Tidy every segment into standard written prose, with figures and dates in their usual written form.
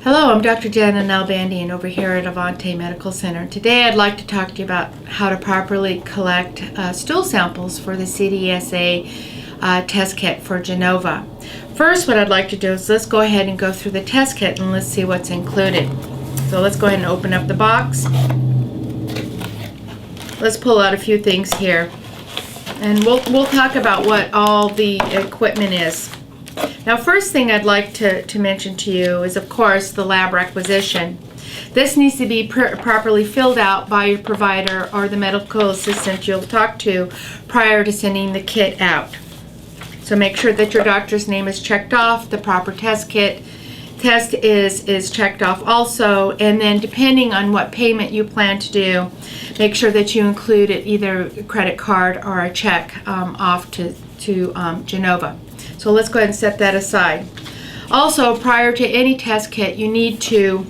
Hello, I'm Dr. Janet Nalbandian over here at Avante Medical Center. Today I'd like to talk to you about how to properly collect stool samples for the CDSA test kit for Genova. First, what I'd like to do is let's go ahead and go through the test kit and let's see what's included. So let's go ahead and open up the box. Let's pull out a few things here, and we'll talk about what all the equipment is. Now, first thing I'd like to mention to you is, of course, the lab requisition. This needs to be properly filled out by your provider or the medical assistant you'll talk to prior to sending the kit out. So make sure that your doctor's name is checked off, the proper test is checked off also, and then depending on what payment you plan to do, make sure that you include it either a credit card or a check off to Genova. So let's go ahead and set that aside. Also, prior to any test kit, you need to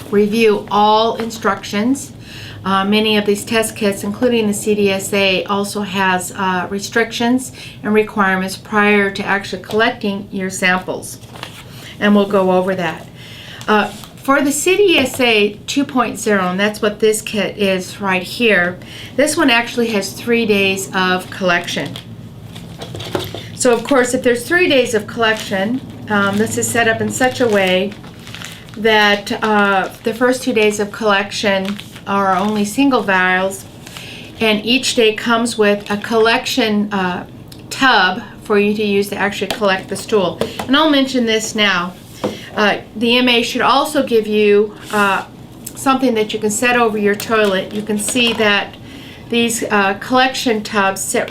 review all instructions. Many of these test kits, including the CDSA, also has restrictions and requirements prior to actually collecting your samples. And we'll go over that. For the CDSA 2.0, and that's what this kit is right here, this one actually has 3 days of collection. So of course, if there's 3 days of collection, this is set up in such a way that the first 2 days of collection are only single vials, and each day comes with a collection tub for you to use to actually collect the stool. And I'll mention this now. The MA should also give you something that you can set over your toilet. You can see that these collection tubs sit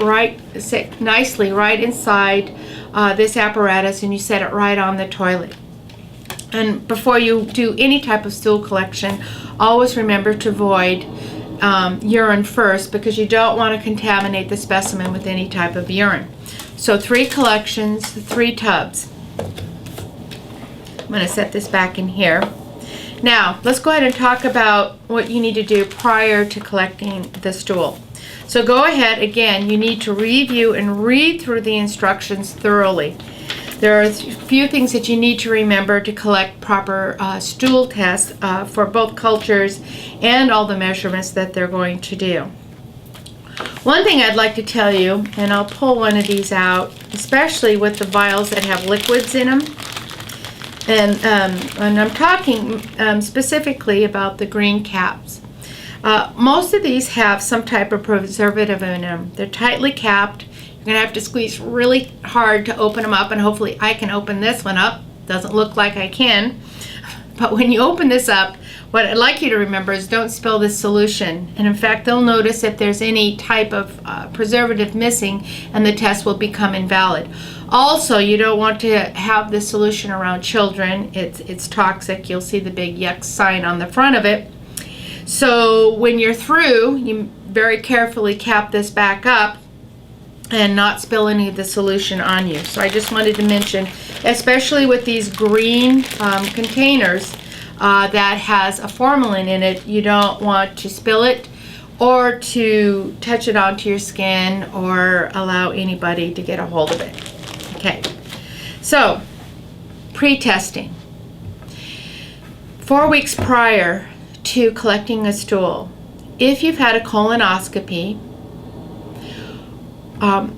nicely right inside this apparatus, and you set it right on the toilet. And before you do any type of stool collection, always remember to avoid urine first, because you don't want to contaminate the specimen with any type of urine. So 3 collections, 3 tubs. I'm going to set this back in here. Now, let's go ahead and talk about what you need to do prior to collecting the stool. So go ahead, again, you need to review and read through the instructions thoroughly. There are a few things that you need to remember to collect proper stool tests for both cultures and all the measurements that they're going to do. One thing I'd like to tell you, and I'll pull one of these out, especially with the vials that have liquids in them, and I'm talking specifically about the green caps. Most of these have some type of preservative in them. They're tightly capped. You're going to have to squeeze really hard to open them up, and hopefully I can open this one up. Doesn't look like I can. But when you open this up, what I'd like you to remember is don't spill this solution. And in fact, they'll notice if there's any type of preservative missing, and the test will become invalid. Also, you don't want to have this solution around children. It's toxic. You'll see the big yuck sign on the front of it. So when you're through, you very carefully cap this back up and not spill any of the solution on you. So I just wanted to mention, especially with these green containers that has a formalin in it, you don't want to spill it or to touch it onto your skin or allow anybody to get a hold of it. Okay, so pre-testing. 4 weeks prior to collecting a stool, if you've had a colonoscopy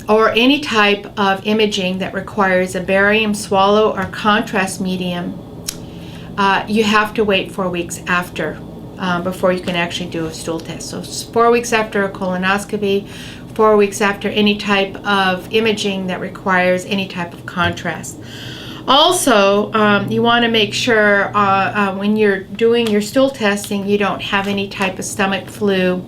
or any type of imaging that requires a barium swallow or contrast medium, you have to wait 4 weeks after before you can actually do a stool test. So 4 weeks after a colonoscopy, 4 weeks after any type of imaging that requires any type of contrast. Also, you want to make sure when you're doing your stool testing, you don't have any type of stomach flu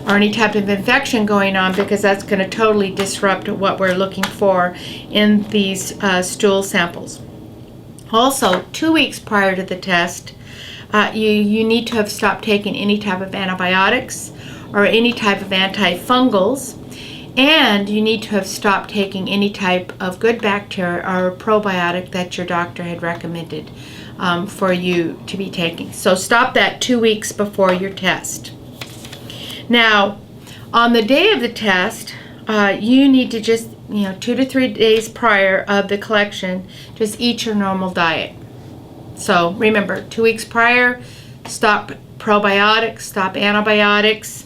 or any type of infection going on, because that's going to totally disrupt what we're looking for in these stool samples. Also, 2 weeks prior to the test, you need to have stopped taking any type of antibiotics or any type of antifungals, and you need to have stopped taking any type of good bacteria or probiotic that your doctor had recommended for you to be taking. So stop that 2 weeks before your test. Now, on the day of the test, you need to just, 2 to 3 days prior of the collection, just eat your normal diet. So remember, 2 weeks prior, stop probiotics, stop antibiotics,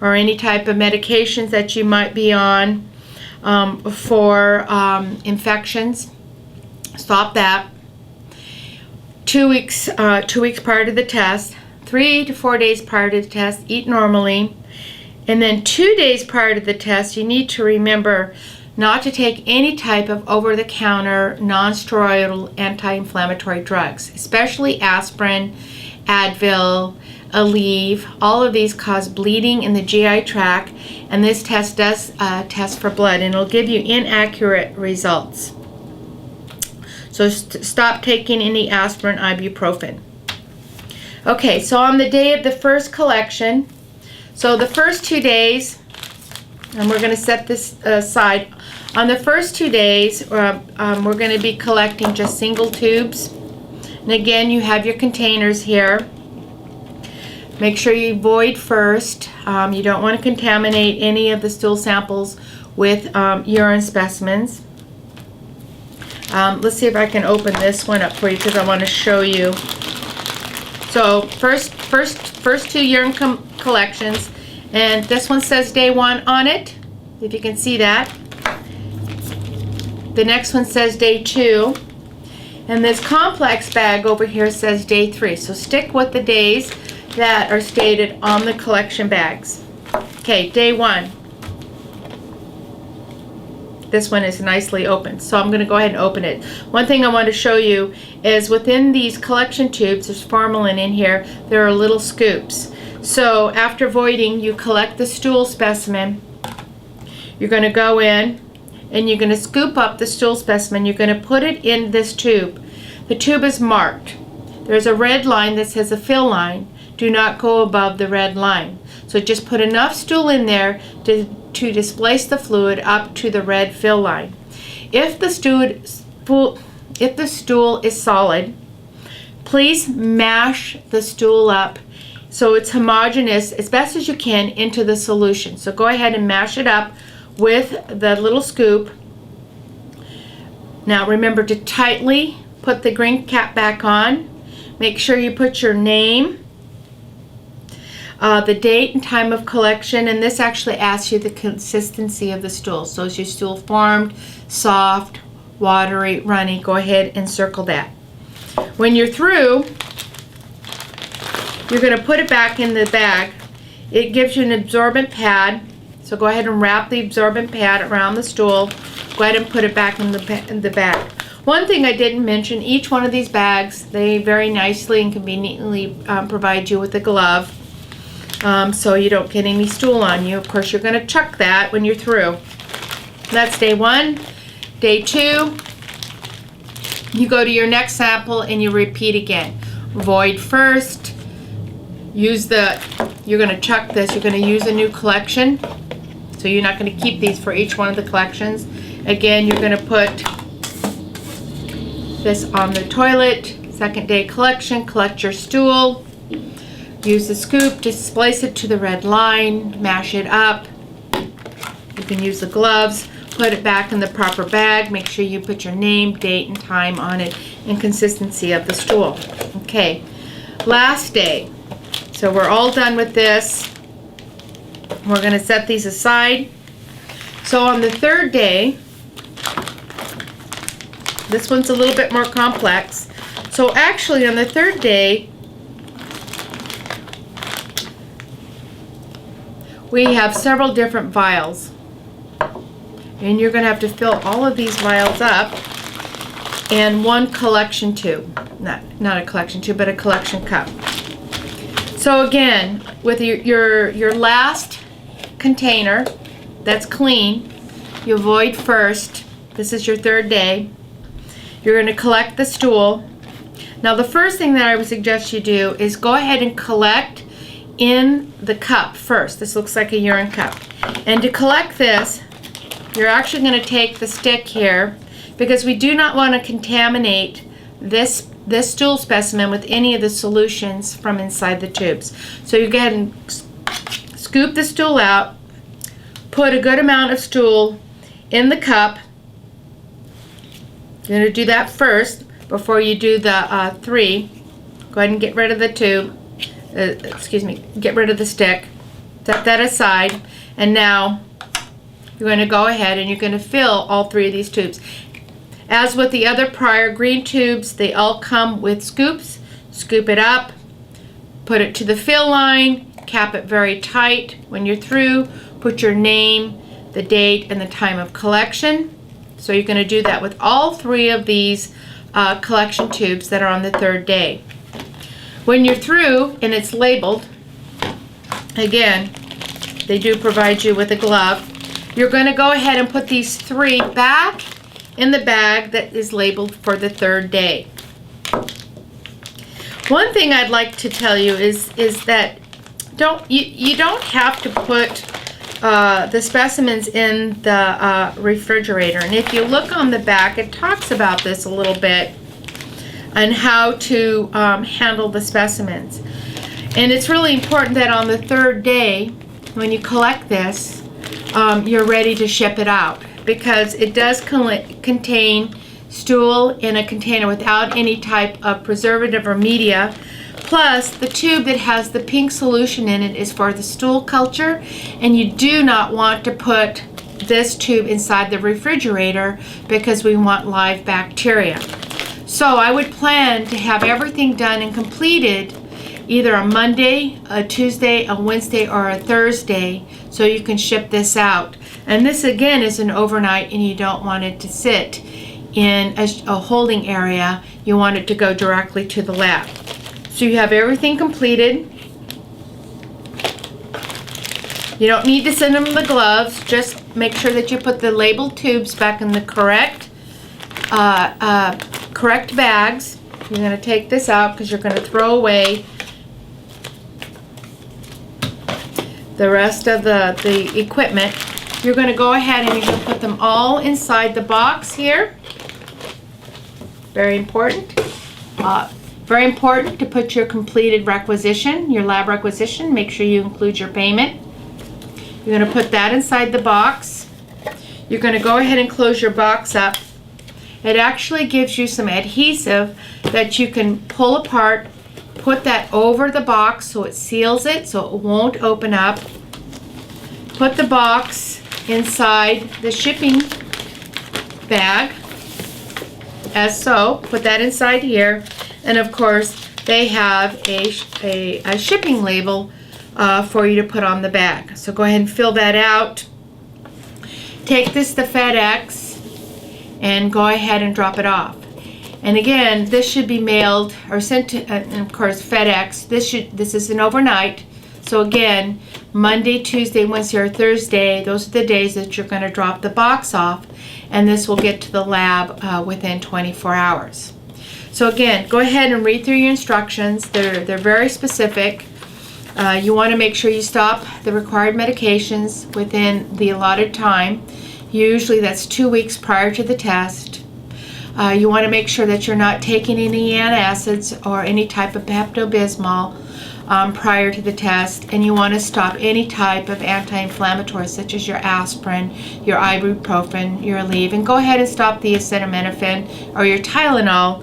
or any type of medications that you might be on for infections. Stop that. 2 weeks prior to the test, 3 to 4 days prior to the test, eat normally. And then 2 days prior to the test, you need to remember not to take any type of over-the-counter non-steroidal anti-inflammatory drugs, especially aspirin, Advil, Aleve. All of these cause bleeding in the GI tract, and this test does test for blood, and it'll give you inaccurate results. So stop taking any aspirin, ibuprofen. Okay, so on the day of the first collection, so the first 2 days, and we're going to set this aside. On the first 2 days, we're going to be collecting just single tubes. And again, you have your containers here. Make sure you void first. You don't want to contaminate any of the stool samples with urine specimens. Let's see if I can open this one up for you because I want to show you. So first 2 urine collections, and this one says day 1 on it, if you can see that. The next one says day 2, and this complex bag over here says day 3. So stick with the days that are stated on the collection bags. Okay, day 1. This one is nicely open, so I'm going to go ahead and open it. One thing I want to show you is within these collection tubes, there's formalin in here, there are little scoops. So after voiding, you collect the stool specimen. You're going to go in and you're going to scoop up the stool specimen. You're going to put it in this tube. The tube is marked. There's a red line that says a fill line. Do not go above the red line. So just put enough stool in there to displace the fluid up to the red fill line. If the stool is solid, please mash the stool up so it's homogeneous as best as you can into the solution. So go ahead and mash it up with the little scoop. Now remember to tightly put the green cap back on. Make sure you put your name, the date and time of collection, and this actually asks you the consistency of the stool. So is your stool formed, soft, watery, runny? Go ahead and circle that. When you're through, you're going to put it back in the bag. It gives you an absorbent pad, so go ahead and wrap the absorbent pad around the stool. Go ahead and put it back in the bag. One thing I didn't mention, each one of these bags, they very nicely and conveniently provide you with a glove. So you don't get any stool on you. Of course, you're going to chuck that when you're through. That's day 1. Day 2, you go to your next sample and you repeat again. Void first. You're going to chuck this. You're going to use a new collection. So you're not going to keep these for each one of the collections. Again, you're going to put this on the toilet. Second day collection, collect your stool. Use the scoop, displace it to the red line, mash it up. You can use the gloves, put it back in the proper bag. Make sure you put your name, date, and time on it, and consistency of the stool. Okay, last day. So we're all done with this. We're going to set these aside. So on the 3rd day, this one's a little bit more complex. So actually on the 3rd day, we have several different vials, and you're going to have to fill all of these vials up in one collection tube. Not a collection tube, but a collection cup. So again, with your last container that's clean, you void first. This is your 3rd day. You're going to collect the stool. Now the first thing that I would suggest you do is go ahead and collect in the cup first. This looks like a urine cup. And to collect this, you're actually going to take the stick here, because we do not want to contaminate this stool specimen with any of the solutions from inside the tubes. So you go ahead and scoop the stool out, put a good amount of stool in the cup. You're going to do that first. before you do the 3. Go ahead and get rid of the tube. Get rid of the stick. Set that aside. And now you're going to go ahead and you're going to fill all 3 of these tubes. As with the other prior green tubes, they all come with scoops. Scoop it up, put it to the fill line, cap it very tight. When you're through, put your name, the date, and the time of collection. So you're going to do that with all 3 of these collection tubes that are on the 3rd day. When you're through and it's labeled, again, they do provide you with a glove. You're going to go ahead and put these 3 back in the bag that is labeled for the 3rd day. One thing I'd like to tell you is that you don't have to put the specimens in the refrigerator. And if you look on the back, it talks about this a little bit and how to handle the specimens. And it's really important that on the 3rd day, when you collect this, you're ready to ship it out, because it does contain stool in a container without any type of preservative or media. Plus, the tube that has the pink solution in it is for the stool culture, and you do not want to put this tube inside the refrigerator because we want live bacteria. So I would plan to have everything done and completed either a Monday, a Tuesday, a Wednesday, or a Thursday, so you can ship this out. And this again is an overnight, and you don't want it to sit in a holding area. You want it to go directly to the lab. So you have everything completed. You don't need to send them the gloves. Just make sure that you put the labeled tubes back in the correct bags. You're going to take this out because you're going to throw away the rest of the equipment. You're going to go ahead and you're going to put them all inside the box here. Very important. Very important to put your completed requisition, your lab requisition. Make sure you include your payment. You're going to put that inside the box. You're going to go ahead and close your box up. It actually gives you some adhesive that you can pull apart, put that over the box so it seals it, so it won't open up. Put the box inside the shipping bag, as so. Put that inside here. And of course, they have a shipping label for you to put on the bag. So go ahead and fill that out. Take this to FedEx and go ahead and drop it off. And again, this should be mailed or sent to, and of course, FedEx. This is an overnight. So again, Monday, Tuesday, Wednesday, or Thursday, those are the days that you're going to drop the box off, and this will get to the lab within 24 hours. So again, go ahead and read through your instructions. They're very specific. You want to make sure you stop the required medications within the allotted time. Usually that's 2 weeks prior to the test. You want to make sure that you're not taking any antacids or any type of Pepto-Bismol prior to the test, and you want to stop any type of anti-inflammatory such as your aspirin, your ibuprofen, your Aleve, and go ahead and stop the acetaminophen or your Tylenol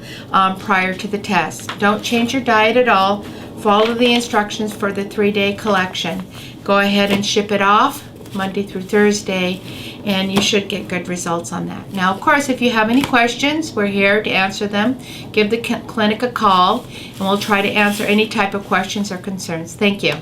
prior to the test. Don't change your diet at all. Follow the instructions for the 3-day collection. Go ahead and ship it off Monday through Thursday, and you should get good results on that. Now, of course, if you have any questions, we're here to answer them. Give the clinic a call, and we'll try to answer any type of questions or concerns. Thank you.